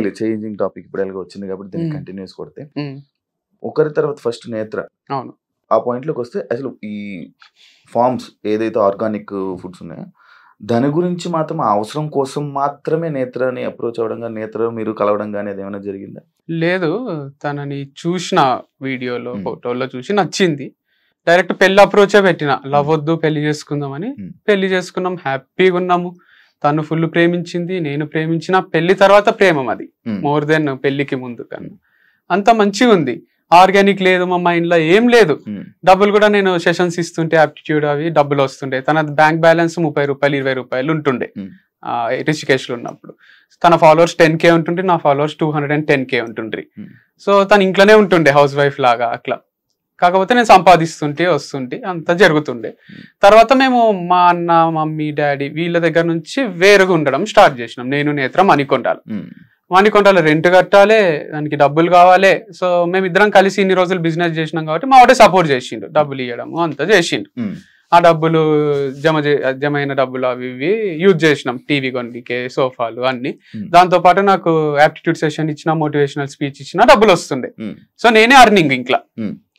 Exactly changing topic ఇప్పుడు ఎలాగో వచ్చింది కాబట్టి దీన్ని కంటిన్యూస్ కొడితే ఒకరి తర్వాత ఫస్ట్ నేత్ర. అవును. ఆ పాయింట్ లోకి వస్తే అసలు ఈ ఫార్మ్స్ ఏదైతే ఆర్గానిక్ ఫుడ్స్ ఉన్నాయో దాని గురించి మాత్రం అవసరం కోసం మాత్రమే నేత్రని అప్రోచ్ అవ్వడం కానీ నేత్ర మీరు కలవడం కానీ అది ఏమైనా జరిగిందా? లేదు, తనని చూసిన వీడియోలో ఫోటోలో చూసి నచ్చింది. డైరెక్ట్ పెళ్లి అప్రోచే పెట్టిన, లవ్ వద్దు పెళ్లి చేసుకుందామని. పెళ్లి చేసుకున్నాం, హ్యాపీగా ఉన్నాము. తను ఫుల్ ప్రేమించింది, నేను ప్రేమించిన. పెళ్లి తర్వాత ప్రేమం అది మోర్ దెన్ పెళ్లికి ముందు కన్నా. అంత మంచిగా ఉంది. ఆర్గానిక్ లేదు మా మైండ్ లో, ఏం లేదు. డబ్బులు కూడా నేను సెషన్స్ ఇస్తుంటే ఆప్టిట్యూడ్ అవి డబ్బులు వస్తుండే. తన బ్యాంక్ బ్యాలెన్స్ 30 రూపాయలు 20 రూపాయలు ఉంటుండే రిషికేష్ లో ఉన్నప్పుడు. తన ఫాలోవర్స్ 10K ఉంటుండే, నా ఫాలోవర్స్ 210K ఉంటుండ్రి. సో తను ఇంట్లోనే ఉంటుండే హౌస్ వైఫ్ లాగా అట్లా. కాకపోతే నేను సంపాదిస్తుంటే వస్తుంటే అంతా జరుగుతుండే. తర్వాత మేము మా అన్న మమ్మీ డాడీ వీళ్ళ దగ్గర నుంచి వేరుగా ఉండడం స్టార్ట్ చేసినాం. నేను నేత్ర మణికొండలో రెంట్ కట్టాలి, దానికి డబ్బులు కావాలి. సో మేమిద్దరం కలిసి ఇన్ని రోజులు బిజినెస్ చేసినాం కాబట్టి మా వాడే సపోర్ట్ చేసిండు, డబ్బులు ఇవ్వడము అంతా చేసిండు. ఆ డబ్బులు జమైన డబ్బులు అవి ఇవి యూజ్ చేసినాం, టీవీ కొనికే, సోఫాలు అన్ని. దాంతో పాటు నాకు యాప్టిట్యూడ్ సెషన్ ఇచ్చిన, మోటివేషనల్ స్పీచ్ ఇచ్చిన డబ్బులు వస్తుండే. సో నేనే అర్నింగ్ ఇంట్లో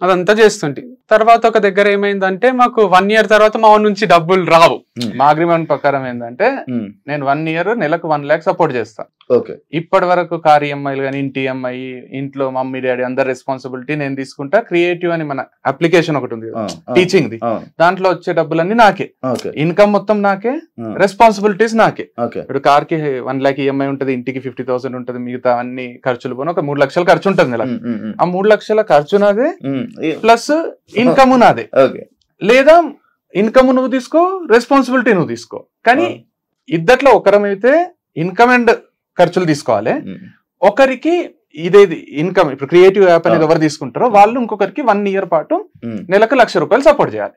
అదంతా చేస్తుంటే. తర్వాత ఒక దగ్గర ఏమైందంటే మాకు 1 year తర్వాత మా నుంచి డబ్బులు రావు. మా అగ్రిమెంట్ ప్రకారం ఏంటంటే నేను 1 year నెలకు 1 lakh సపోర్ట్ చేస్తా. ఇప్పటి వరకు కార్ ఈఎంఐలు కానీ, ఇంటి ఈఎంఐ, ఇంట్లో మమ్మీ డాడీ అందరి రెస్పాన్సిబిలిటీ నేను తీసుకుంటా. క్రియేటివ్ అని మన అప్లికేషన్ ఒకటి ఉంది టీచింగ్ ది, దాంట్లో వచ్చే డబ్బులన్నీ నాకే, ఇన్కమ్ మొత్తం నాకే, రెస్పాన్సిబిలిటీస్ నాకే. ఇప్పుడు కార్ కి 1 lakh ఈఎంఐ ఉంటది, ఇంటికి 50,000 ఉంటది, మిగతా అన్ని ఖర్చులు పోను ఒక 3 లక్షల ఖర్చు ఉంటుంది నెల. ఆ 3 లక్షల ఖర్చు నాదే ప్లస్ ఇన్కమ్ నాదే. లేదా ఇన్కమ్ నువ్వు తీసుకో, రెస్పాన్సిబిలిటీ నువ్వు తీసుకో. కానీ ఇద్దట్లో ఒకరమైతే ఇన్కమ్ అండ్ ఖర్చులు తీసుకోవాలి. ఒకరికి ఇదేది ఇన్కమ్, ఇప్పుడు క్రియేటివ్ యాప్ అనేది ఎవరు తీసుకుంటారో వాళ్ళు ఇంకొకరికి 1 year పాటు నెలకు 1,00,000 రూపాయలు సపోర్ట్ చేయాలి,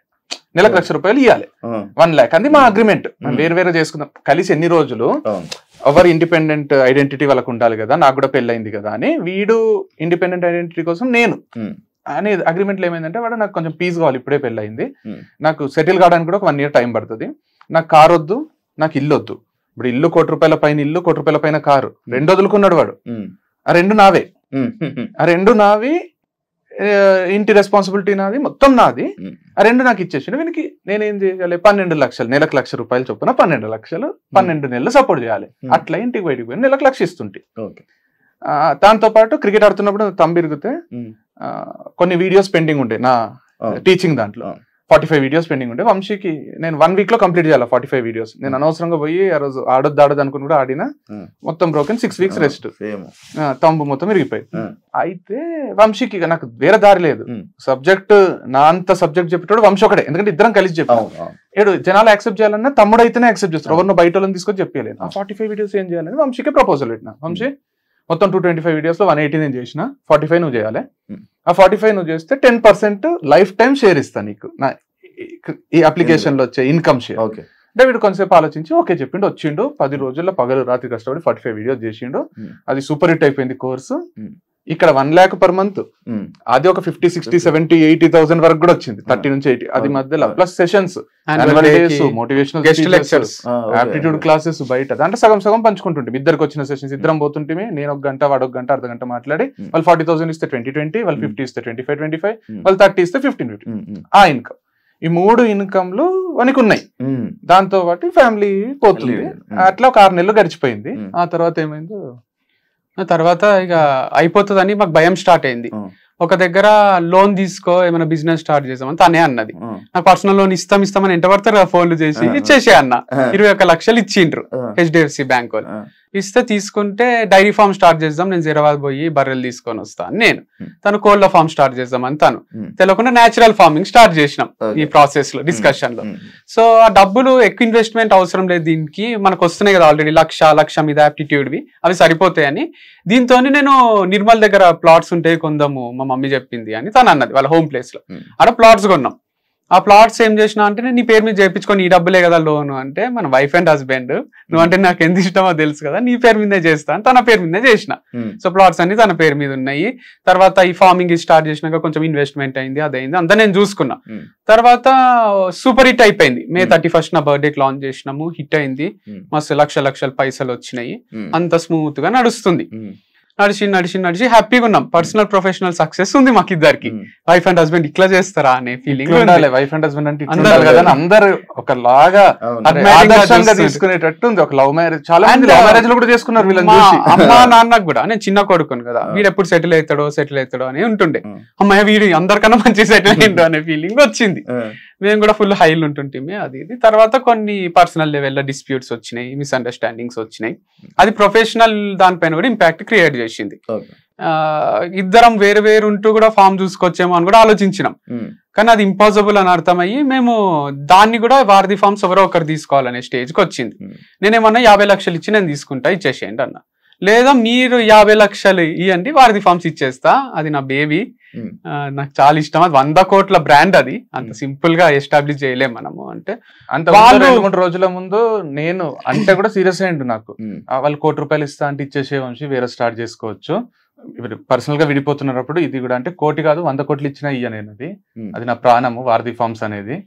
నెలకు 1,00,000 రూపాయలు ఇవ్వాలి. 1 lakh అది మా అగ్రిమెంట్. వేరు వేరే చేసుకుందాం, కలిసి ఎన్ని రోజులు ఎవరు ఇండిపెండెంట్ ఐడెంటిటీ వాళ్ళకు ఉండాలి కదా. నాకు కూడా పెళ్ళయింది కదా అని వీడు ఇండిపెండెంట్ ఐడెంటిటీ కోసం నేను అనే అగ్రిమెంట్లో ఏమైందంటే, వాడు నాకు కొంచెం పీస్ కావాలి, ఇప్పుడే పెళ్ళయింది, నాకు సెటిల్ కావడానికి కూడా ఒక 1 year టైం పడుతుంది, నాకు కార్ వద్దు, నాకు ఇల్లు వద్దు. ఇప్పుడు ఇల్లు 1 కోటి రూపాయల పైన ఇల్లు, 1 కోటి రూపాయల పైన కారు, 2 వదులుకున్నాడు వాడు. ఆ 2 నావే, ఆ 2 నావి, ఇంటి రెస్పాన్సిబిలిటీ నాది, మొత్తం నాది. ఆ 2 నాకు ఇచ్చేసి వీనికి నేనేం చేయాలి, 12 లక్షలు నెలకు 1,00,000 రూపాయలు చొప్పున 12 లక్షలు 12 నెలలు సపోర్ట్ చేయాలి. అట్లా ఇంటికి బయటికి పోయి నెలకు 1,00,000 ఇస్తుంటే. దాంతో పాటు క్రికెట్ ఆడుతున్నప్పుడు తంబిరిగితే కొన్ని వీడియోస్ పెండింగ్ ఉండే నా టీచింగ్ దాంట్లో, 45 వీడియోస్ పెండింగ్ ఉండే. వంశీకి నేను 1 week లో కంప్లీట్ చేయాలి 45 వీడియోస్. నేను అనవసరంగా పోయి ఆ రోజు ఆడొద్దు అనుకుని కూడా ఆడినా, మొత్తం బ్రోకెన్, 6 weeks రెస్ట్, తంబు మొత్తం విరిగిపోయింది. అయితే వంశీకి నాకు వేరే దారి లేదు, సబ్జెక్ట్ నా అంత సబ్జెక్ట్ చెప్పేటోడు వంశీ ఒకటే, ఎందుకంటే ఇద్దరం కలిసి చెప్పాం. ఏడు జనాలు యాక్సెప్ట్ చేయాలన్నా తమ్ముడు అయితేనే యాక్సెప్ట్ చేస్తారు, ఎవరినో బయట వాళ్ళని తీసుకొని చెప్పలేదు. ఆ 45 వీడియోస్ ఏం చేయాలని వంశీకి ప్రపోజల్ పెట్టినా. వంశీ మొత్తం 225 వీడియోస్ లో 180 నేను చేసిన, 45 నువ్వు చేయాలి. ఆ 45 నువ్వు చేస్తే 10% లైఫ్ టైం షేర్ ఇస్తా నీకు, ఈ అప్లికేషన్ లో వచ్చే ఇన్కమ్ షేర్. అంటే వీడు కొంతసేపు ఆలోచించి ఓకే చెప్పిండు, వచ్చిండు. 10 రోజుల్లో పగలు రాత్రి కష్టపడి 45 వీడియోస్ చేసిండు. అది సూపర్ హిట్ అయిపోయింది కోర్సు. ఇక్కడ 1 lakh per month, అది ఒక 50, 60, 70, 80,000 వరకు కూడా వచ్చింది, 30 నుంచి 80. అది మధ్యలో plus sessions, motivational lectures, aptitude classes బయట, దాంట్లో సగం సగం పంచుకుంటుంటే ఇద్దరికి వచ్చిన సెషన్స్ ఇద్దరం పోతుంటే, నేను 1 గంట వాడు 1 గంట అర్ధగంట మాట్లాడి, వాళ్ళు 40,000 ఇస్తే 20, వాళ్ళు 50 ఇస్తే 25, వాళ్ళు 30 ఇస్తే 15. ఆ ఇన్కమ్, ఈ 3 ఇన్కమ్లు మనకు ఉన్నాయి. దాంతో పాటు ఫ్యామిలీ పోతుంది. అట్లా ఒక 6 నెలలు గడిచిపోయింది. ఆ తర్వాత ఏమైందో, తర్వాత ఇక అయిపోతుందని మాకు భయం స్టార్ట్ అయింది. ఒక దగ్గర లోన్ తీసుకో, ఏమైనా బిజినెస్ స్టార్ట్ చేసామని తనే అన్నది. నాకు పర్సనల్ లోన్ ఇస్తామని ఎంట పడతారు కదా, ఫోన్లు చేసి ఇచ్చేసే అన్న. 21 లక్షలు ఇచ్చిండ్రు HDFC బ్యాంక్ వాళ్ళు. ఇస్తే తీసుకుంటే డైరీ ఫార్మ్ స్టార్ట్ చేద్దాం, నేను జీరాబాద్ పోయి బర్రెలు తీసుకొని వస్తాను నేను, తను కోళ్ళ ఫార్మ్ స్టార్ట్ చేద్దామని తను, తెలియకుండా న్యాచురల్ ఫార్మింగ్ స్టార్ట్ చేసినాం ఈ ప్రాసెస్ లో, డిస్కషన్ లో. సో ఆ డబ్బులు ఎక్కువ ఇన్వెస్ట్మెంట్ అవసరం లేదు, దీనికి మనకు వస్తున్నాయి కదా ఆల్రెడీ 1,00,000 మీద యాప్టిట్యూడ్వి, అవి సరిపోతాయని దీంతో నేను నిర్మల్ దగ్గర ప్లాట్స్ ఉంటే కొందాము, మా మమ్మీ చెప్పింది అని తను అన్నది. వాళ్ళ హోమ్ ప్లేస్ లో ఆడ ప్లాట్స్ కొన్నాం. ఆ ప్లాట్స్ ఏం చేసినా అంటే నీ పేరు మీద చేయించుకొని ఈ డబ్బులే కదా లోన్ అంటే మన వైఫ్ అండ్ హస్బెండ్ నువ్వంటే నాకు ఎంత ఇష్టమో తెలుసు కదా నీ పేరు మీదే చేస్తా అని తన పేరు మీదే చేసిన. సో ప్లాట్స్ అన్ని తన పేరు మీద ఉన్నాయి. తర్వాత ఈ ఫార్మింగ్ స్టార్ట్ చేసినాక కొంచెం ఇన్వెస్ట్మెంట్ అయింది, అదైంది, అంతా నేను చూసుకున్నా. తర్వాత సూపర్ హిట్ అయిపోయింది. May 31st నా బర్త్డేకి లాంచ్ చేసినాము, హిట్ అయింది, మస్తు లక్షల పైసలు వచ్చినాయి, అంత స్మూత్ గా నడుస్తుంది. నడిచి హ్యాపీగా ఉన్నాం. పర్సనల్ ప్రొఫెషనల్ సక్సెస్ ఉంది మాకు ఇద్దరికి. వైఫ్ అండ్ హస్బెండ్ ఇట్లా చేస్తారా అనే ఫీలింగ్. వైఫ్ అండ్ హస్బెండ్ అంటే అందరు ఒకలాగా ఆదర్శంగా తీసుకునేటట్టు ఉంది. ఒక లవ్ మ్యారేజ్, చాలా మంది లవ్ మ్యారేజ్ లో కూడా చేసుకున్నారు వీళ్ళని చూసి. అమ్మా నాన్నకు కూడా నేను చిన్న కొడుకును కదా, వీడు ఎప్పుడు సెటిల్ అవుతాడో అని ఉంటుండే. అమ్మాయి వీడు అందరికన్నా మంచి సెటిల్ అయ్యిండు అనే ఫీలింగ్ వచ్చింది. మేము కూడా ఫుల్ హైలు ఉంటుంటే అది ఇది. తర్వాత కొన్ని పర్సనల్ లెవెల్లో డిస్ప్యూట్స్ వచ్చినాయి, మిస్అండర్స్టాండింగ్స్ వచ్చినాయి. అది ప్రొఫెషనల్ దానిపైన కూడా ఇంపాక్ట్ క్రియేట్ చేసింది. ఇద్దరం వేరు వేరు ఉంటూ కూడా ఫామ్ చూసుకొచ్చేమో అని కూడా ఆలోచించినాం. కానీ అది ఇంపాసిబుల్ అని అర్థమయ్యి మేము దాన్ని కూడా వారధి ఫార్మ్స్ ఎవరో ఒకరు తీసుకోవాలనే స్టేజ్కి వచ్చింది. నేనేమన్నా 50 లక్షలు ఇచ్చి నేను తీసుకుంటా, ఇచ్చేసేయండి అన్న. లేదా మీరు 50 లక్షలు ఇవ్వండి, వారధి ఫార్మ్స్ ఇచ్చేస్తా, అది నా బేబీ, నాకు చాలా ఇష్టం, అది 100 కోట్ల బ్రాండ్, అది అంత సింపుల్ గా ఎస్టాబ్లిష్ చేయలేం మనము అంటే. అంత 2-3 రోజుల ముందు నేను అంటే కూడా సీరియస్ అయ్యిండు నాకు. వాళ్ళు ₹1 కోటి ఇస్తా అంటే ఇచ్చేసే వంశీ వేరే స్టార్ట్ చేసుకోవచ్చు, పర్సనల్ గా విడిపోతున్నప్పుడు ఇది కూడా అంటే 1 కోటి కాదు 100 కోట్లు ఇచ్చినా ఇయ్య నేను, అది నా ప్రాణము వారధి ఫార్మ్స్ అనేది,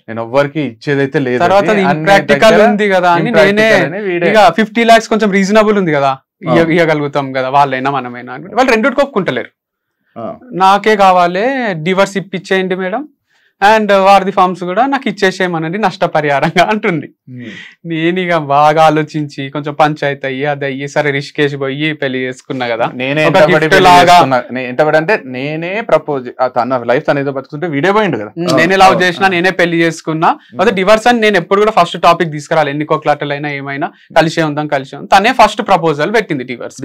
నేను ఎవ్వరికి ఇచ్చేదైతే లేదు. తర్వాత ప్రాక్టికల్ ఉంది కదా అని నేనే 50 lakhs కొంచెం రీజనబుల్ ఉంది కదా, ఇవ్వగలుగుతాం కదా వాళ్ళైనా మనమైనా, వాళ్ళు రెండుకి ఒప్పుకుంటలేరు. నాకే కావాలి, డివర్స్ ఇప్పించేయండి మేడం, అండ్ వారధి ఫార్మ్స్ కూడా నాకు ఇచ్చేసేయమనండి నష్టపరిహారంగా అంటుంది. నేను ఇక బాగా ఆలోచించి కొంచెం పంచాయతీ అయ్యి అది అయ్యి సరే రిషికేష్ పోయి పెళ్లి చేసుకున్నా కదా. నేనే అంటే నేనే ప్రపోజ్, తన లైఫ్ తన ఏదో బతుకుంటే వీడియో పోయిండు కదా, నేనే లవ్ చేసినా, నేనే పెళ్లి చేసుకున్నా. అదే డివర్స్ అని నేను ఎప్పుడు కూడా ఫస్ట్ టాపిక్ తీసుకురాలి, ఎన్ని కోట్లాటలైనా ఏమైనా కలిసే ఉందాం. తనే ఫస్ట్ ప్రపోజల్ పెట్టింది డివర్స్.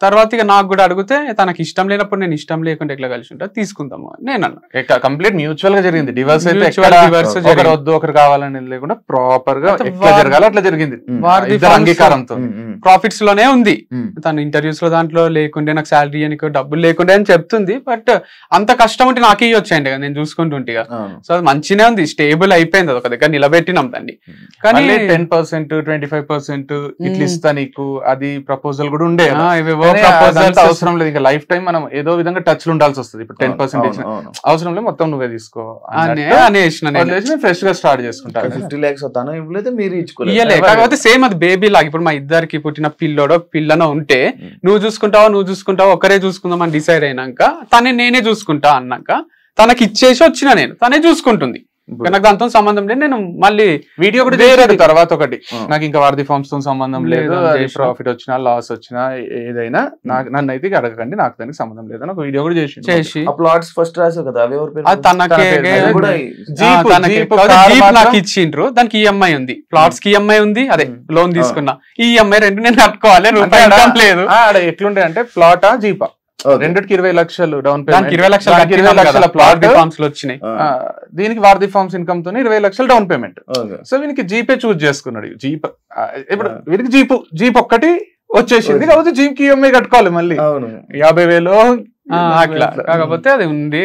తర్వాత ఇక నాకు కూడా అడిగితే తనకి ఇష్టం లేనప్పుడు నేను ఇష్టం లేకుండా ఎట్లా కలిసి ఉంటా తీసుకుందాము నేను అన్నా. కంప్లీట్ మ్యూచువల్ గా జరిగింది డివర్స్ అయితే, ఒకరు వద్దు ఒకరు కావాలని లేకుండా ప్రాపర్ గా ఎట్లా జరగాలి అట్లా జరిగింది అంగీకారంతో. ప్రాఫిట్స్ లోనే ఉంది, తను ఇంటర్వ్యూస్ లో దాంట్లో లేకుండే నాకు శాలరీ అని డబ్బులు లేకుండే అని చెప్తుంది. బట్ అంత కష్టం ఉంటే నాకే వచ్చాయండి కదా, నేను చూసుకుంటుంటే. సో అది మంచిగానే ఉంది, స్టేబుల్ అయిపోయింది, అది ఒక దగ్గర నిలబెట్టినాం దాన్ని. కానీ 10% 25% ఇట్లా ఇస్తా నీకు, అది ప్రపోజల్ కూడా ఉండే. అవసరం లేదు, ఇంకా లైఫ్ టైం మనం ఏదో విధంగా టచ్ లో ఉండాల్సి వస్తుంది. ఇప్పుడు 10% అవసరం లేదు, మొత్తం నువ్వే తీసుకో ఫ్రెష్ గా స్టార్ట్ చేసుకుంటా. 50 lakhs తను ఇవ్వలేదు, మీరు ఇచ్చుకోలేదు. కాకపోతే సేమ్ అది బేబీ లాగా. ఇప్పుడు మా ఇద్దరికి పుట్టిన పిల్లోడో పిల్లనో ఉంటే నువ్వు చూసుకుంటావా ఒకరే చూసుకుందాం అని డిసైడ్ అయినాక తనే నేనే చూసుకుంటా అన్నాక తనకి ఇచ్చేసి వచ్చిన నేను, తనే చూసుకుంటుంది. నాకు దాంతో సంబంధం లేదు. నేను మళ్ళీ వీడియో కూడా వేరే తర్వాత ఒకటి, నాకు ఇంకా వారధి ఫార్మ్స్ తో సంబంధం లేదు, ప్రాఫిట్ వచ్చినా లాస్ వచ్చినా ఏదైనా నన్ను అయితే అడగకండి, నాకు దానికి సంబంధం లేదు అని ఒక వీడియో కూడా చేసి ప్లాట్స్ ఫస్ట్ రాసావు కదా, నాకు ఇచ్చిండ్రు. దానికి ఈఎంఐ ఉంది, ప్లాట్స్ కి ఈఎంఐ ఉంది, అదే లోన్ తీసుకున్నా. ఈ ఈఎంఐ రెండు నేను కట్టుకోవాలి, లేదు. ఎట్లుండే అంటే ప్లాటా జీపా రెండుకి 20 లక్షలు డౌన్ పేమెంట్, 20 లక్షల ప్లాట్ ఫార్మ్స్ లో వచ్చినాయి. దీనికి వారధి ఫార్మ్స్ ఇన్కమ్ తో 20 లక్షలు డౌన్ పేమెంట్. సో వీనికి జీపే చూస్ చేసుకున్నాడు. జీప్ ఇప్పుడు వీరికి జీప్ ఒక్కటి వచ్చేసింది కాబట్టి జీప్ కి ఈఎంఐ కట్టుకోవాలి మళ్ళీ 50,000 అట్లా. కాకపోతే అది ఉంది,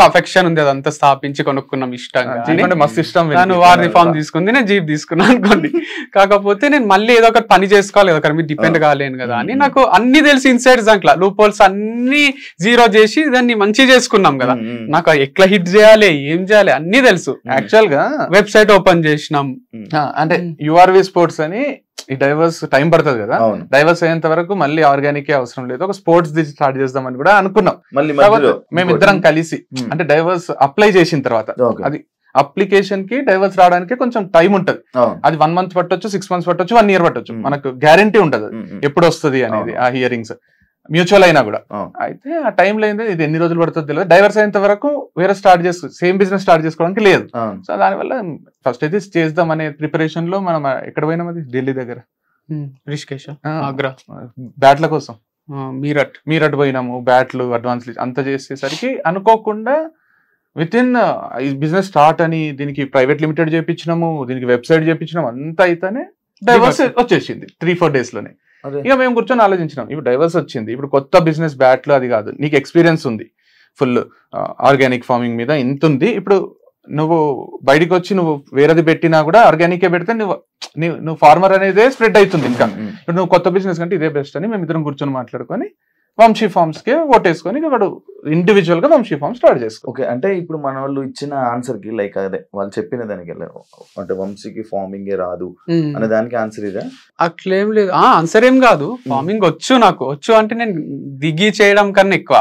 అఫెక్షన్ ఉంది, అదంతా స్థాపించి కొనుక్కున్నాం ఇష్టంగా. మస్తు ఇష్టం. నేను వారధి ఫార్మ్ తీసుకుంది, నేను జీప్ తీసుకున్నాను అనుకోండి. కాకపోతే నేను మళ్ళీ ఏదో ఒకటి పని చేసుకోవాలి, ఒకరి మీద డిపెండ్ కాలేను కదా అని నాకు అన్ని తెలిసి ఇన్సైడ్ దాంట్లో లూప్ హోల్స్ అన్ని జీరో చేసి దాన్ని మంచిగా చేసుకున్నాం కదా. నాకు ఎట్లా హిట్ చేయాలి, ఏం చేయాలి అన్ని తెలుసు. యాక్చువల్ గా వెబ్సైట్ ఓపెన్ చేసినాం, అంటే యుఆర్వి స్పోర్ట్స్ అని. ఈ డైవర్స్ టైం పడుతుంది కదా, డైవర్స్ అయ్యేంత వరకు మళ్ళీ ఆర్గానిక్ అవసరం లేదు, ఒక స్పోర్ట్స్ ది స్టార్ట్ చేద్దామని కూడా అనుకున్నాం. మేమిద్దరం కలిసి అంటే డైవర్స్ అప్లై చేసిన తర్వాత, అది అప్లికేషన్ కి డైవర్స్ రావడానికి కొంచెం టైం ఉంటది. అది 1 month పట్టొచ్చు, 6 months పట్టొచ్చు, 1 year పట్టొచ్చు. మనకు గ్యారంటీ ఉంటది ఎప్పుడు వస్తుంది అనేది ఆ హియరింగ్స్, మ్యూచువల్ అయినా కూడా. అయితే ఆ టైంలో ఏంది, ఇది ఎన్ని రోజులు పడుతుందో తెలియదు. డైవర్స్ అయినంత వరకు వేరే సేమ్ బిజినెస్ స్టార్ట్ చేసుకోవడానికి లేదు. సో దానివల్ల ఫస్ట్ అయితే చేద్దాం అనే ప్రిపరేషన్ లో మనం ఎక్కడ పోయినాం, అది ఢిల్లీ దగ్గర రిషికేష్, ఆగ్రా, బ్యాట్ల కోసం మీరట్ పోయినాము. బ్యాట్లు అడ్వాన్స్ అంతా చేసేసరికి అనుకోకుండా విత్ ఇన్ ఈ బిజినెస్ స్టార్ట్ అని దీనికి ప్రైవేట్ లిమిటెడ్ చేయించినాము, దీనికి వెబ్సైట్ చేయించినాము, అంతా అయితేనే డైవర్స్ వచ్చేసింది 3-4 days లోనే. ఇక మేము కూర్చొని ఆలోచించినాం, ఇప్పుడు డైవర్స్ వచ్చింది, ఇప్పుడు కొత్త బిజినెస్ బ్యాట్లు అది కాదు, నీకు ఎక్స్పీరియన్స్ ఉంది, ఫుల్ ఆర్గానిక్ ఫార్మింగ్ మీద ఇంత ఉంది. ఇప్పుడు నువ్వు బయటకు వచ్చి నువ్వు వేరేది పెట్టినా కూడా ఆర్గానికే పెడితే నువ్వు ఫార్మర్ అనేది స్ప్రెడ్ అవుతుంది. ఇంకా ఇప్పుడు నువ్వు కొత్త బిజినెస్ కంటే ఇదే బెస్ట్ అని మేము ఇద్దరం కూర్చొని మాట్లాడుకొని వంశీ ఫార్మ్స్ కి ఓటేసుకొని వాడు ఇండివిజువల్ గా వంశీ ఫార్మ్ స్టార్ట్ చేసుకో. ఓకే, అంటే ఇప్పుడు మన వాళ్ళు ఇచ్చిన ఆన్సర్ కి లైక్ అదే వాళ్ళు చెప్పిన దానికి అంటే వంశీకి ఫార్మింగ్ రాదు అనే దానికి ఆన్సర్ ఇదే? అట్లేం లేదు, ఆన్సర్ ఏం కాదు. ఫార్మింగ్ వచ్చు, నాకు వచ్చు అంటే నేను దిగి చేయడం కన్నా ఎక్కువ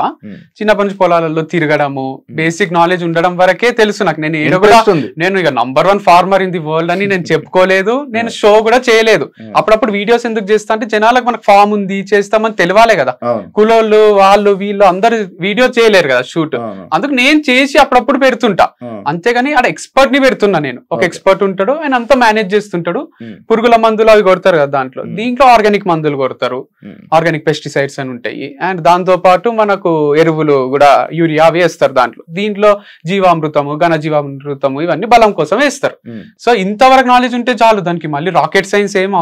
చిన్నప్పటి నుంచి పొలాలలో తిరగడము, బేసిక్ నాలెడ్జ్ ఉండడం వరకే తెలుసు నాకు. నేను ఏదో కూడా నేను ఇక #1 ఫార్మర్ ఇన్ ది వరల్డ్ అని నేను చెప్పుకోలేదు, నేను షో కూడా చేయలేదు. అప్పుడప్పుడు వీడియోస్ ఎందుకు చేస్తా అంటే జనాలకు మనకు ఫామ్ ఉంది చేస్తామని తెలియాలే కదా. కులోళ్ళు వాళ్ళు వీళ్ళు అందరు వీడియో చేయలేరు కదా షూట్, అందుకు నేను చేసి అప్పుడప్పుడు పెడుతుంటా. అంతేగాని అక్కడ ఎక్స్పర్ట్ ని పెడుతున్నా నేను. ఒక ఎక్స్పర్ట్ ఉంటాడు, ఆయన అంతా మేనేజ్ చేస్తుంటాడు. పురుగుల మందులు అవి కొడతారు కదా దాంట్లో, దీంట్లో ఆర్గానిక్ మందులు కొడతారు, ఆర్గానిక్ పెస్టిసైడ్స్ అని ఉంటాయి. అండ్ దాంతో పాటు మనకు ఎరువులు కూడా యూరియా వేస్తారు దాంట్లో. దీంట్లో జీవామృతము, ఘన జీవామృతము ఇవన్నీ బలం కోసం వేస్తారు. సో ఇంతవరకు నాలెడ్జ్ ఉంటే చాలు, దానికి మళ్ళీ రాకెట్ సైన్స్ ఏం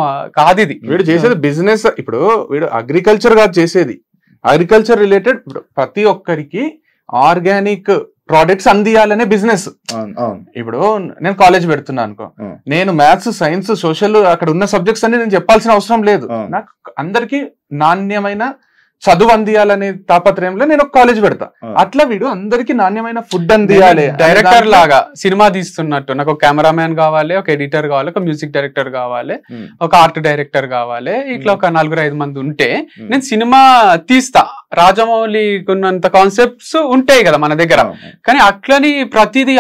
కాదు. ఇది వీడు చేసేది బిజినెస్. ఇప్పుడు వీడు అగ్రికల్చర్ కాదు చేసేది, అగ్రికల్చర్ రిలేటెడ్ ప్రతి ఒక్కరికి ఆర్గానిక్ ప్రోడక్ట్స్ అందియాలనే బిజినెస్. ఇప్పుడు నేను కాలేజ్ పెడుతున్నా అనుకో, నేను మ్యాథ్స్, సైన్స్, సోషల్ అక్కడ ఉన్న సబ్జెక్ట్స్ అన్ని నేను చెప్పాల్సిన అవసరం లేదు. నాకు అందరికి నాణ్యమైన చదువు అందియాలనే తాపత్రయంలో నేను ఒక కాలేజ్ పెడతా. అట్లా వీడు అందరికి నాణ్యమైన ఫుడ్ అందియాలి. డైరెక్టర్ లాగా సినిమా తీస్తున్నట్టు నాకు ఒక కెమెరామ్యాన్ కావాలి, ఒక ఎడిటర్ కావాలి, ఒక మ్యూజిక్ డైరెక్టర్ కావాలి, ఒక ఆర్ట్ డైరెక్టర్ కావాలి. ఇట్లా ఒక 4-5 మంది ఉంటే నేను సినిమా తీస్తా. రాజమౌళికి ఉన్నంత కాన్సెప్ట్స్ ఉంటాయి కదా మన దగ్గర, కానీ అట్లని ప్రతిదీ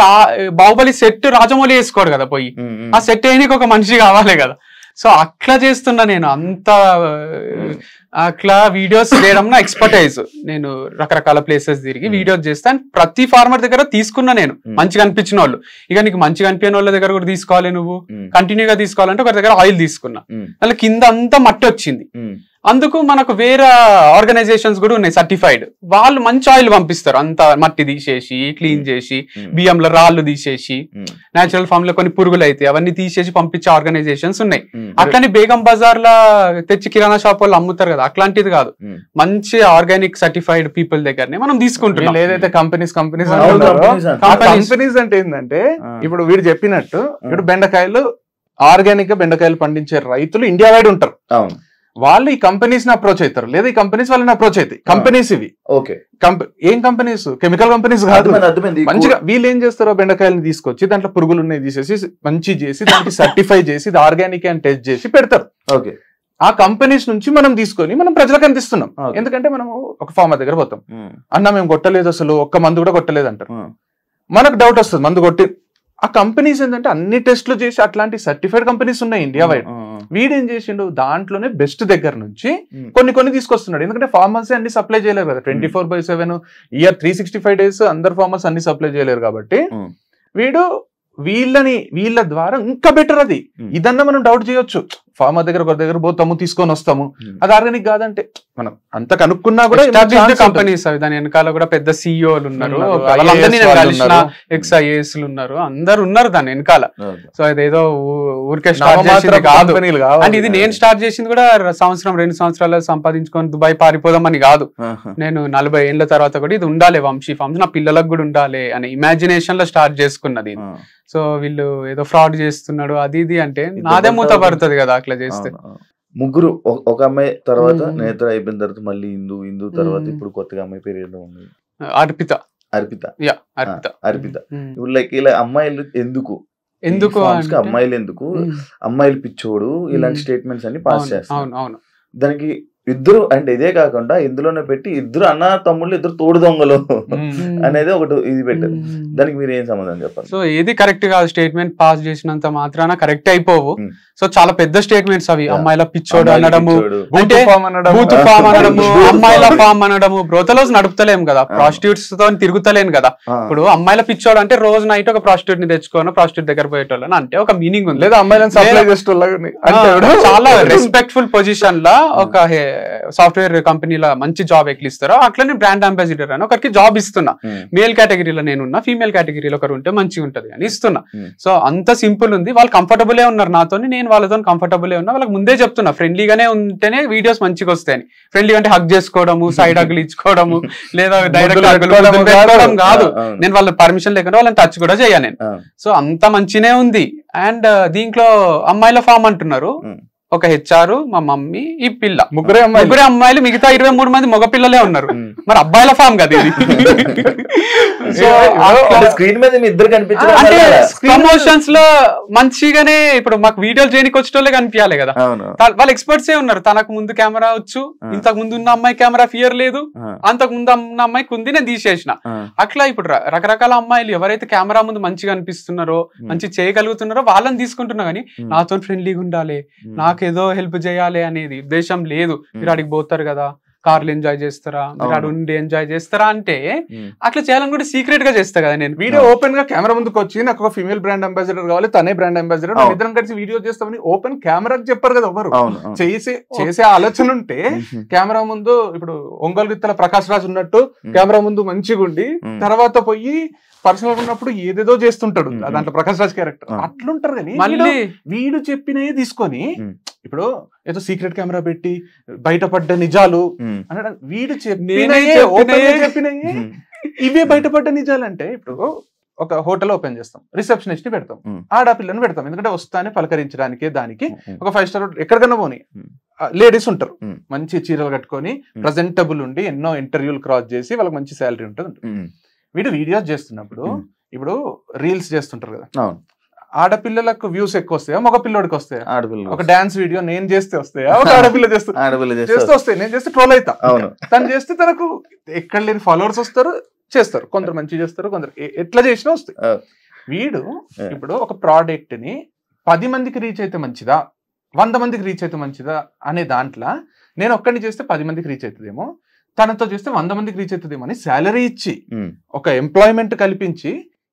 బాహుబలి సెట్ రాజమౌళి వేసుకోడు కదా, పోయి ఆ సెట్ వేయడానికి ఒక మనిషి కావాలి కదా. సో అట్లా చేస్తున్నా నేను. అంత అట్లా వీడియోస్ చేయడం నా ఎక్స్పర్టైజ్. నేను రకరకాల ప్లేసెస్ తిరిగి వీడియోస్ చేస్తాను. ప్రతి ఫార్మర్ దగ్గర తీసుకున్నా నేను, మంచిగా అనిపించిన వాళ్ళు. ఇక నీకు మంచిగా అనిపించిన వాళ్ళ దగ్గర కూడా తీసుకోవాలి, నువ్వు కంటిన్యూగా తీసుకోవాలంటే ఒకరి దగ్గర ఆయిల్ తీసుకున్నా, అలా కింద అంతా మట్టి వచ్చింది. అందుకు మనకు వేరే ఆర్గనైజేషన్స్ కూడా ఉన్నాయి సర్టిఫైడ్, వాళ్ళు మంచి ఆయిల్ పంపిస్తారు. అంత మట్టి తీసేసి క్లీన్ చేసి, బియ్యంలో రాళ్ళు తీసేసి, నేచురల్ ఫామ్ లో కొన్ని పురుగులు అయితే అవన్నీ తీసేసి పంపించే ఆర్గనైజేషన్స్ ఉన్నాయి. అట్లని బేగం బజార్ లా తెచ్చి కిరాణా షాప్ వాళ్ళు అమ్ముతారు కదా, అట్లాంటిది కాదు. మంచి ఆర్గానిక్ సర్టిఫైడ్ పీపుల్ దగ్గరనే మనం తీసుకుంటున్నాం. ఏదైతే కంపెనీస్ అంటే ఏంటంటే, ఇప్పుడు వీడు చెప్పినట్టు ఇప్పుడు బెండకాయలు ఆర్గానిక్ గా బెండకాయలు పండించే రైతులు ఇండియా వైడ్ ఉంటారు. వాళ్ళు ఈ కంపెనీస్ ని అప్రోచ్ అవుతారు, లేదా ఈ కంపెనీస్ వాళ్ళని అప్రోచ్ అవుతాయి. కంపెనీస్ ఇవి ఏం కంపెనీస్? కెమికల్ కంపెనీస్ కాదు. మంచిగా వీళ్ళు ఏం చేస్తారో బెండకాయలను తీసుకొచ్చి దాంట్లో పురుగులు ఉన్నాయి తీసేసి మంచి చేసి దానికి సర్టిఫై చేసి ఆర్గానిక్ అని టెస్ట్ చేసి పెడతారు. ఆ కంపెనీస్ నుంచి మనం తీసుకొని మనం ప్రజలకు అందిస్తున్నాం. ఎందుకంటే మనం ఒక ఫార్మర్ దగ్గర పోతాం, అన్న మేము కొట్టలేదు, అసలు ఒక్క మందు కూడా కొట్టలేదు అంటారు. మనకు డౌట్ వస్తుంది, మందు కొట్టి. ఆ కంపెనీస్ ఏంటంటే అన్ని టెస్టులు చేసి అట్లాంటి సర్టిఫైడ్ కంపెనీస్ ఉన్నాయి ఇండియా వైడ్. వీడేం చేసిండు, దాంట్లోనే బెస్ట్ దగ్గర నుంచి కొన్ని తీసుకొస్తున్నాడు. ఎందుకంటే ఫార్మర్స్ అన్ని సప్లై చేయలేరు కదా, 24/7 ఇయర్ 365 days అందరు ఫార్మర్స్ అన్ని సప్లై చేయలేరు. కాబట్టి వీళ్ళ ద్వారా ఇంకా బెటర్. అది ఇదన్నా మనం డౌట్ చేయొచ్చు, ఫార్మర్ దగ్గర ఒకరి దగ్గర పోతాము తీసుకొని వస్తాము, అది ఆర్గానిక్ కాదంటే మనం అంత కనుక్కున్నా కూడా కంపెనీస్ అవి దాని వెనకాల కూడా పెద్ద సిఇఓలు ఉన్నారు, XIAS ఉన్నారు, అందరు ఉన్నారు దాని వెనకాల. సో అదేదో ఊరికే స్టార్ట్ చేసింది కాదు. అండ్ ఇది నేను స్టార్ట్ చేసింది కూడా 1-2 సంవత్సరాలు సంపాదించుకొని దుబాయ్ పారిపోదామని కాదు. నేను 40 ఏళ్ల తర్వాత కూడా ఇది ఉండాలి వంశీ ఫార్మ్స్, నా పిల్లలకు కూడా ఉండాలి అనే ఇమాజినేషన్ లో స్టార్ట్ చేసుకున్నది. సో వీళ్ళు ఏదో ఫ్రాడ్ చేస్తున్నాడు అది ఇది అంటే నాదే మూత పడుతుంది కదా అట్లా చేస్తే. ముగ్గురు, ఒక అమ్మాయి తర్వాత నేత్ర అయిపోయిన తర్వాత మళ్ళీ ఇందు తర్వాత ఇప్పుడు కొత్తగా అమ్మాయి పేరు ఏదో ఉంది, అర్పిత. ఇప్పుడు లైక్ ఇలా అమ్మాయిలు ఎందుకు అమ్మాయిలు ఎందుకు, అమ్మాయిలు పిచ్చోడు ఇలాంటి స్టేట్మెంట్స్ అన్ని పాస్ చేస్తారు. దానికి ఇద్దరు అంటే ఇదే కాకుండా ఇందులోనే పెట్టి ఇద్దరు అన్న తమ్ముళ్ళు, ఇద్దరు తోడు దొంగలు అనేది ఒకటి ఇది పెట్టారు. దానికి మీరు ఏం సంబంధం చెప్పాలి? సో ఏది కరెక్ట్ కాదు, స్టేట్మెంట్ పాస్ చేసినంత మాత్రాన కరెక్ట్ అయిపోవు. సో చాలా పెద్ద స్టేట్మెంట్స్ అవి, అమ్మాయిల పిచ్చోడు అనడము, అంటే బూత్ ఫామ్ అనడము, అమ్మాయిల ఫామ్ అనడము. బ్రోతలోస్ నడుపుతలేము కదా, ప్రాస్టిట్యూట్స్ తో తిరుగుతలేను కదా. ఇప్పుడు అమ్మాయిల పిచ్చోడు అంటే రోజు నైట్ ఒక ప్రాస్టిట్యూట్ ని తెచ్చుకోను, ప్రాస్టిట్యూట్ దగ్గర పోయేటోళ్ళని అంటే ఒక మీనింగ్ ఉంది. లేదా అమ్మాయిలను చాలా రెస్పెక్ట్ఫుల్ పొజిషన్ లా ఒక సాఫ్ట్వేర్ కంపెనీలో మంచి జాబ్ ఎట్లా ఇస్తారో అట్లా నేను బ్రాండ్ అంబాసిడర్ అని ఒకరికి జాబ్ ఇస్తున్నా. మేల్ కేటగిరీలో నేనున్నా, ఫీమేల్ కేటగిరీలో ఒకరు ఉంటే మంచిగా ఉంటది అని ఇస్తున్నా. సో అంత సింపుల్ ఉంది. వాళ్ళు కంఫర్టబులే ఉన్నారు నాతో, నేను వాళ్ళతో కంఫర్టబులే ఉన్నా. వాళ్ళకి ముందే చెప్తున్నా ఫ్రెండ్లీగానే ఉంటేనే వీడియోస్ మంచిగా వస్తాయని. ఫ్రెండ్లీ అంటే హగ్ చేసుకోవడము, సైడ్ హగ్లు ఇచ్చుకోవడము, లేదా డైరెక్ట్ పెట్టుకోవడం కాదు. నేను వాళ్ళ పర్మిషన్ లేకుండా వాళ్ళని టచ్ కూడా చేయను నేను. సో అంత మంచినే ఉంది. అండ్ దీంట్లో అమ్మాయిల ఫామ్ అంటున్నారు. ఒక హెచ్ఆర్, మా మమ్మీ, ఈ పిల్ల, ముగ్గురే అమ్మాయిలు, మిగతా 23 మంది మగ పిల్లలే ఉన్నారు. మరి అబ్బాయిల ఫామ్ కదా ఇది. స్క్రీన్ మీద ఇద్దరు కనిపించారు అంటే ప్రమోషన్స్ లో మంచిగానే ఇప్పుడు మాకు వీడియోలు చేయడానికి వచ్చేటోళ్ళే కనిపించాలి కదా. వాళ్ళు ఎక్స్పర్ట్స్ ఏ ఉన్నారు. తనకు ముందు కెమెరా వచ్చు, ఇంతకు ముందు ఉన్న అమ్మాయి కెమెరా ఫియర్ లేదు, అంతకు ముందు ఉన్న అమ్మాయికి ఉంది, నేను తీసేసిన. అట్లా ఇప్పుడు రకరకాల అమ్మాయిలు ఎవరైతే కెమెరా ముందు మంచిగా అనిపిస్తున్నారో, మంచి చేయగలుగుతున్నారో వాళ్ళని తీసుకుంటున్నా. కానీ నాతో ఫ్రెండ్లీగా ఉండాలి, నాకేదో హెల్ప్ చేయాలి అనేది ఉద్దేశం లేదు. మీరు అడిగి పోతారు కదా, కార్లు ఎంజాయ్ చేస్తారా, మీరు అక్కడ ఉండి ఎంజాయ్ చేస్తారా అంటే అట్లా చేయాలని కూడా సీక్రెట్ గా చేస్తా కదా నేను. వీడియో ఓపెన్ గా కెమెరా ముందుకు వచ్చి నాకు ఒక ఫీమేల్ బ్రాండ్ అంబాసిడర్ కావాలి, తనే బ్రాండ్ అంబాసిడర్, ఇద్దరం కలిసి వీడియో చేస్తామని ఓపెన్ కెమెరాకి చెప్పారు కదా ఎవరు. చేసే ఆలోచన ఉంటే కెమెరా ముందు ఇప్పుడు ఒంగోలు గిత్తల ప్రకాష్ రాజ్ ఉన్నట్టు కెమెరా ముందు మంచిగా ఉండి తర్వాత పోయి పర్సనల్ ఉన్నప్పుడు ఏదేదో చేస్తుంటాడు. దాంట్లో ప్రకాష్ రాజ్ క్యారెక్టర్ అట్లుంటారు. కానీ మళ్ళీ వీడు చెప్పినవి తీసుకొని ఇప్పుడు ఏదో సీక్రెట్ కెమెరా పెట్టి బయటపడ్డ నిజాలు అన్న, వీడు చెప్పినయే ఇవే బయటపడ్డ నిజాలు. అంటే ఇప్పుడు ఒక హోటల్ ఓపెన్ చేస్తాం, రిసెప్షనిస్ట్ ని పెడతాం, ఆడపిల్లని పెడతాం, ఎందుకంటే వస్తానే పలకరించడానికి. దానికి ఒక 5 స్టార్ ఎక్కడికన్నా పోని లేడీస్ ఉంటారు, మంచి చీరలు కట్టుకొని ప్రజెంటబుల్ ఉండి ఎన్నో ఇంటర్వ్యూలు క్రాస్ చేసి వాళ్ళకి మంచి శాలరీ ఉంటుంది. వీడు వీడియోస్ చేస్తున్నప్పుడు ఇప్పుడు రీల్స్ చేస్తుంటారు కదా, ఆడపిల్లలకు వ్యూస్ ఎక్కువ వస్తాయా, మగ పిల్లోడికి వస్తాయా? ఒక డాన్స్ వీడియో నేను చేస్తే వస్తాయా, ఒక ఆడపిల్ల చేస్తే వస్తాయి. నేను చేస్తే ట్రోల్ అవుతా, తను చేస్తే తనకు ఎక్కడ లేని ఫాలోవర్స్ వస్తారు, చేస్తారు. కొందరు మంచి చేస్తారు, కొందరు ఎట్లా చేసినా వస్తాయి. వీడు ఇప్పుడు ఒక ప్రోడక్ట్ ని 10 మందికి రీచ్ అయితే మంచిదా, 100 మందికి రీచ్ అయితే మంచిదా అనే దాంట్లో నేను ఒక్కడిని చేస్తే 10 మందికి రీచ్ అవుతుందేమో, తనతో చేస్తే 100 మందికి రీచ్ అవుతుందేమో అని శాలరీ ఇచ్చి ఒక ఎంప్లాయ్మెంట్ కల్పించి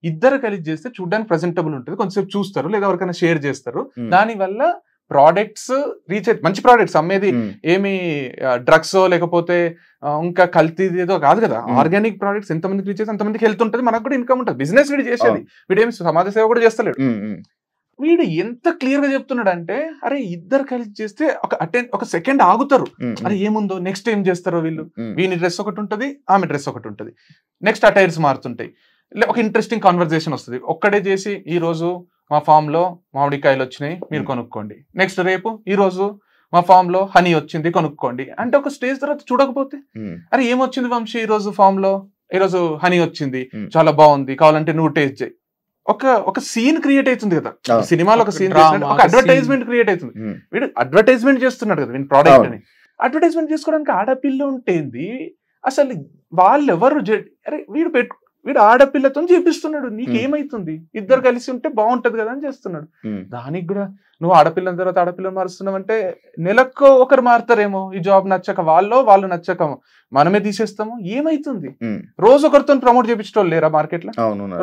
ఇద్దరు కలిసి చేస్తే చూడడానికి ప్రెజెంటబుల్ ఉంటుంది, కొంచెంసేపు చూస్తారు, లేదా ఎవరికైనా షేర్ చేస్తారు. దానివల్ల ప్రోడక్ట్స్ రీచ్ అయితే మంచి ప్రోడక్ట్స్ అమ్మేది ఏమి డ్రగ్స్ లేకపోతే ఇంకా కల్తీ ఏదో కాదు కదా. ఆర్గానిక్ ప్రోడక్ట్స్ ఎంతమందికి రీచ్ అయితే అంతమందికి హెల్త్ ఉంటుంది, మనకు కూడా ఇన్కమ్ ఉంటుంది. బిజినెస్ వీడు చేసేది, వీడేమి సమాజ సేవ కూడా చేస్తలేడు. వీడు ఎంత క్లియర్ గా చెప్తున్నాడు అంటే, అరే ఇద్దరు కలిసి చేస్తే ఒక సెకండ్ ఆగుతారు, అరే ఏముందో నెక్స్ట్ ఏం చేస్తారో వీళ్ళు. వీని డ్రెస్ ఒకటి ఉంటుంది, ఆమె డ్రెస్ ఒకటి ఉంటుంది, నెక్స్ట్ అటైర్స్ మారుతుంటాయి, ఒక ఇంట్రెస్టింగ్ కాన్వర్సేషన్ వస్తుంది. ఒక్కడే చేసి ఈ రోజు మా ఫామ్ లో మామిడికాయలు వచ్చినాయి మీరు కొనుక్కోండి, నెక్స్ట్ రేపు ఈ రోజు మా ఫామ్ లో హనీ వచ్చింది కొనుక్కోండి అంటే, ఒక స్టేజ్ తర్వాత చూడకపోతే అరే ఏమొచ్చింది వంశీ ఈ రోజు ఫామ్ లో, ఈ రోజు హనీ వచ్చింది చాలా బాగుంది కావాలంటే నువ్వు టేస్ట్ చేయి. ఒక సీన్ క్రియేట్ అవుతుంది కదా సినిమాలో, ఒక సీన్ ఒక అడ్వర్టైజ్మెంట్ క్రియేట్ అవుతుంది. వీడు అడ్వర్టైజ్మెంట్ చేస్తున్నాడు కదా వీడి ప్రోడక్ట్ అని. అడ్వర్టైజ్మెంట్ చేసుకోవడానికి ఆడపిల్ల ఉంటేంది అసలు, వాళ్ళెవరు అరే వీడు ఆడపిల్లతో చేపిస్తున్నాడు, నీకేమైతుంది, ఇద్దరు కలిసి ఉంటే బాగుంటది కదా అని చేస్తున్నాడు. దానికి కూడా నువ్వు ఆడపిల్లని తర్వాత ఆడపిల్లని మారుస్తున్నావు అంటే, నెలకు ఒకరు మారుతారేమో, ఈ జాబ్ నచ్చక వాళ్ళు నచ్చక మనమే తీసేస్తాము, ఏమైతుంది? రోజు ఒకరితో ప్రమోట్ చేపించడం లేరా మార్కెట్ లో?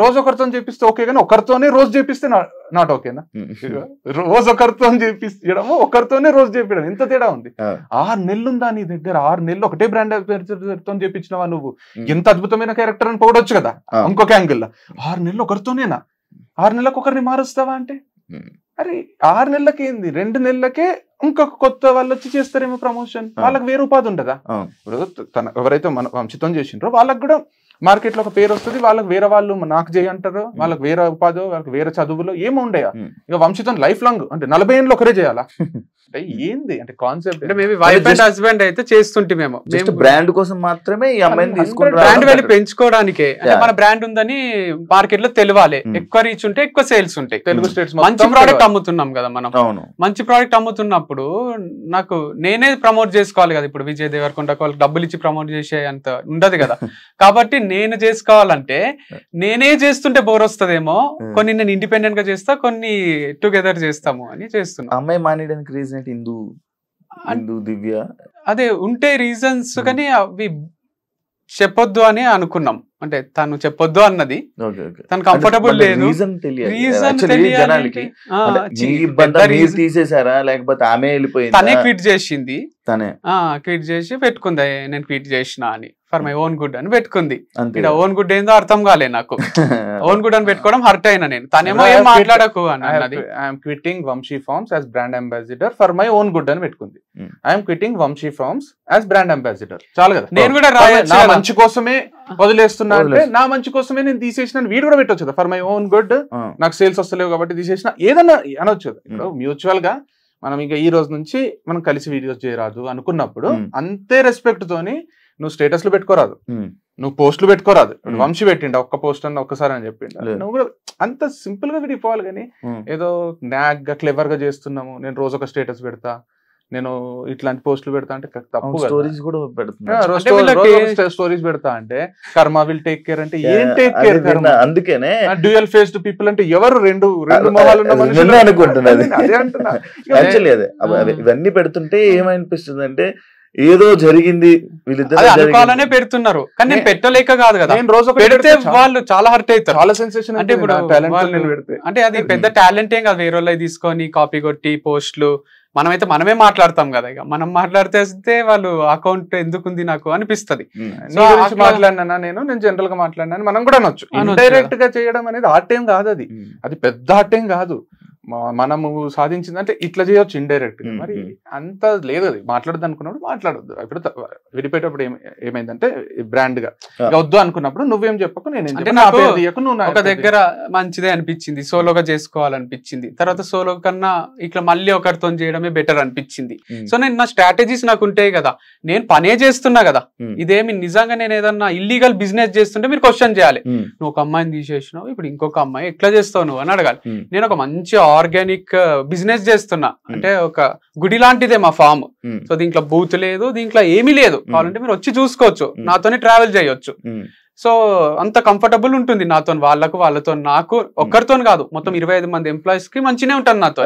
రోజు ఒకరితో చేపిస్తే ఓకే, కానీ ఒకరితోనే రోజు చేపిస్తే నాట్ ఓకేనా? రోజు ఒకరితో చేపించడము, ఒకరితోనే రోజు చేపించడం, ఎంత తేడా ఉంది. 6 నెలలు ఉందా నీ దగ్గర? 6 నెలలు ఒకటే బ్రాండ్ తో చేపించినవా నువ్వు? ఎంత అద్భుతమైన క్యారెక్టర్ అని పోవచ్చు కదా ఇంకొక యాంగిల్ లో. 6 నెలలు ఒకరితోనేనా? 6 నెలలకు ఒకరిని మారుస్తావా అంటే, అరే 6 నెలలకి ఏంది, 2 నెలలకే ఇంకొక కొత్త వాళ్ళు వచ్చి చేస్తారేమో ప్రమోషన్, వాళ్ళకి వేరే ఉపాధి ఉండదా? ఇప్పుడు ఎవరైతే మన వంశితం చేసిండ్రో వాళ్ళకి కూడా మార్కెట్ లో ఒక పేరు వస్తుంది, వాళ్ళకి వేరే వాళ్ళు నాకు చేయంటారు, వాళ్ళకి వేరే ఉపాధి, వాళ్ళకి వేరే చదువులో ఏమో ఉండయా. ఇక వంశితం లైఫ్ లాంగ్ అంటే 40 ఏళ్ళు ఒకరే చేయాలా అంటే ఏంది అంటే కాన్సెప్ట్? అంటే మేబీ వైఫ్ అండ్ హస్బెండ్ అయితే చేస్తుంటే మేము బ్రాండ్ కోసం మాత్రమే ఈ అమ్మాయిని తీసుకుంటాం, బ్రాండ్ వాల్యూ పెంచుకోవడానికే. అంటే మన బ్రాండ్ ఉందని మార్కెట్ లో తెలియాలి, ఎక్కువ రీచ్ ఉంటే ఎక్కువ సేల్స్ ఉంటాయి. తెలుగు స్టేట్స్ మంచి ప్రోడక్ట్ అమ్ముతున్నాం కదా మనం, మంచి ప్రోడక్ట్ అమ్ముతున్నప్పుడు నాకు నేనే ప్రమోట్ చేసుకోవాలి కదా. ఇప్పుడు విజయ్ దేవరకొండ వాళ్ళకి డబ్బులు ఇచ్చి ప్రమోట్ చేసే అంత ఉండదు కదా. కాబట్టి నేను చేసుకోవాలంటే నేనే చేస్తుంటే బోర్ వస్తుందేమో, కొన్ని నేను ఇండిపెండెంట్ గా చేస్తా, కొన్ని టుగెదర్ చేస్తాము అని చేస్తున్నా. అమ్మాయి మానేయడానికి రీజన్ దివ్య అదే ఉంటే రీజన్స్, కానీ అవి చెప్పొద్దు అని అనుకున్నాం. అంటే తను చెప్పొద్దు అన్నది, తను కంఫర్టబుల్ లేదు. రీజన్ జనాలకి తీసేసారా లేకపోతే ఆమె వెళ్ళిపోయింది? తనే క్విట్ చేసింది, క్విట్ చేసి పెట్టుకుంది నేను క్విట్ చేసిన అని, ఫర్ మై ఓన్ గుడ్ అని పెట్టుకుంది. ఇక్కడ ఓన్ గుడ్ ఏందో అర్థం కాలే నాకు. ఓన్ గుడ్ అని పెట్టుకోవడం హర్ట్ అయినా నేను. తనేమో ఏం మాట్లాడకు అన్నది. I'm quitting Vamshi Farms as brand ambassador for my own good అని పెట్టుకుంది. I'm quitting Vamshi Farms as brand ambassador. చాలు కదా. నేను కూడా నా మంచి కోసమే వదిలేస్తున్నా అంటే నా మంచి కోసమే నేను తీసేసిన వీడు కూడా పెట్టొచ్చు. ఫర్ మై ఓన్ గుడ్, నాకు సేల్స్ వస్తలేవు కాబట్టి తీసేసిన, ఏదన్నా అనొచ్చు. ఇప్పుడు మ్యూచువల్ గా మనం ఇంకా ఈ రోజు నుంచి మనం కలిసి వీడియోస్ చేయరాదు అనుకున్నప్పుడు అంతే రెస్పెక్ట్ తోని నువ్వు స్టేటస్లు పెట్టుకోరాదు, నువ్వు పోస్టులు పెట్టుకోరాదు. వంశీ పెట్టిండ ఒక్క పోస్ట్ అన్న ఒక్కసారి అని చెప్పిండ, నువ్వు కూడా అంత సింపుల్ గా విడిపోవాలి. కానీ ఏదో నాగ్ గా క్లెవర్ గా చేస్తున్నాము, నేను రోజు ఒక స్టేటస్ పెడతా, నేను ఇట్లాంటి పోస్టులు పెడతా అంటే తప్పు. స్టోరీస్ కూడా స్టోరీస్ పెడతా అంటే కర్మ విల్ టేక్ కేర్ అంటే ఏం టేక్ కేర్? అందుకనే డ్యూయల్ ఫేస్డ్ పీపుల్ అంటే ఎవరు? రెండు మొహాలు ఉన్న మనుషులు అనుకుంటున్నారు. ఇవన్నీ పెడుతుంటే ఏమనిపిస్తుంది అంటే ఏదో జరిగింది, వీళ్ళిద్దరు అనుకోవాలనే పెడుతున్నారు. కానీ నేను పెట్టలేక కాదు కదా, నేను రోజు పెడితే వాళ్ళు చాలా హర్ట్ అవుతారు, చాలా సెన్సేషన్. అంటే ఇప్పుడు అంటే అది పెద్ద టాలెంట్ ఏం కాదు, వేరే వాళ్ళు తీసుకొని కాపీ కొట్టి పోస్టులు. మనమే మాట్లాడతాం కదా, ఇక మనం మాట్లాడితే వాళ్ళు అకౌంట్ ఎందుకుంది నాకు అనిపిస్తుంది. మాట్లాడినా నేను జనరల్ గా మాట్లాడినా మనం కూడా అనొచ్చు. ఇండైరెక్ట్ గా చేయడం అనేది ఆర్ట్ ఏం కాదు, అది పెద్ద ఆర్ట్ ఏం కాదు. మనము సాధించింది అంటే ఇట్లా చేయొచ్చు ఇండైరెక్ట్ గా. మరి అంత లేదు, అది మాట్లాడద్దు అనుకున్నప్పుడు మాట్లాడొద్దు. ఇప్పుడు విడిపోయేటప్పుడు ఏమైందంటే బ్రాండ్ గా వద్దు అనుకున్నప్పుడు నువ్వేం చెప్పకు, నేను ఒక దగ్గర మంచిదే అనిపించింది, సోలోగా చేసుకోవాలనిపించింది. తర్వాత సోలో కన్నా ఇట్లా మళ్ళీ ఒకరితో చేయడమే బెటర్ అనిపించింది. సో నేను నా స్ట్రాటజీస్ నాకు ఉంటాయి కదా, నేను పనే చేస్తున్నా కదా, ఇదేమి నిజంగా నేను ఏదన్నా ఇల్లీగల్ బిజినెస్ చేస్తుంటే మీరు క్వశ్చన్ చేయాలి. నువ్వు ఒక అమ్మాయిని తీసేసినావు, ఇప్పుడు ఇంకొక అమ్మాయి ఎట్లా చేస్తావు నువ్వు అని అడగాలి. నేను ఒక మంచి ఆర్గానిక్ బిజినెస్ చేస్తున్నా అంటే ఒక గుడి లాంటిదే మా ఫామ్. సో దీంట్లో బూత్ లేదు, దీంట్లో ఏమీ లేదు. కావాలంటే మీరు వచ్చి చూసుకోవచ్చు, నాతోనే ట్రావెల్ చేయొచ్చు. సో అంత కంఫర్టబుల్ ఉంటుంది నాతో, వాళ్ళతో నాకు, ఒక్కరితో కాదు, మొత్తం 25 మంది ఎంప్లాయీస్ కి మంచినే ఉంటాను నాతో.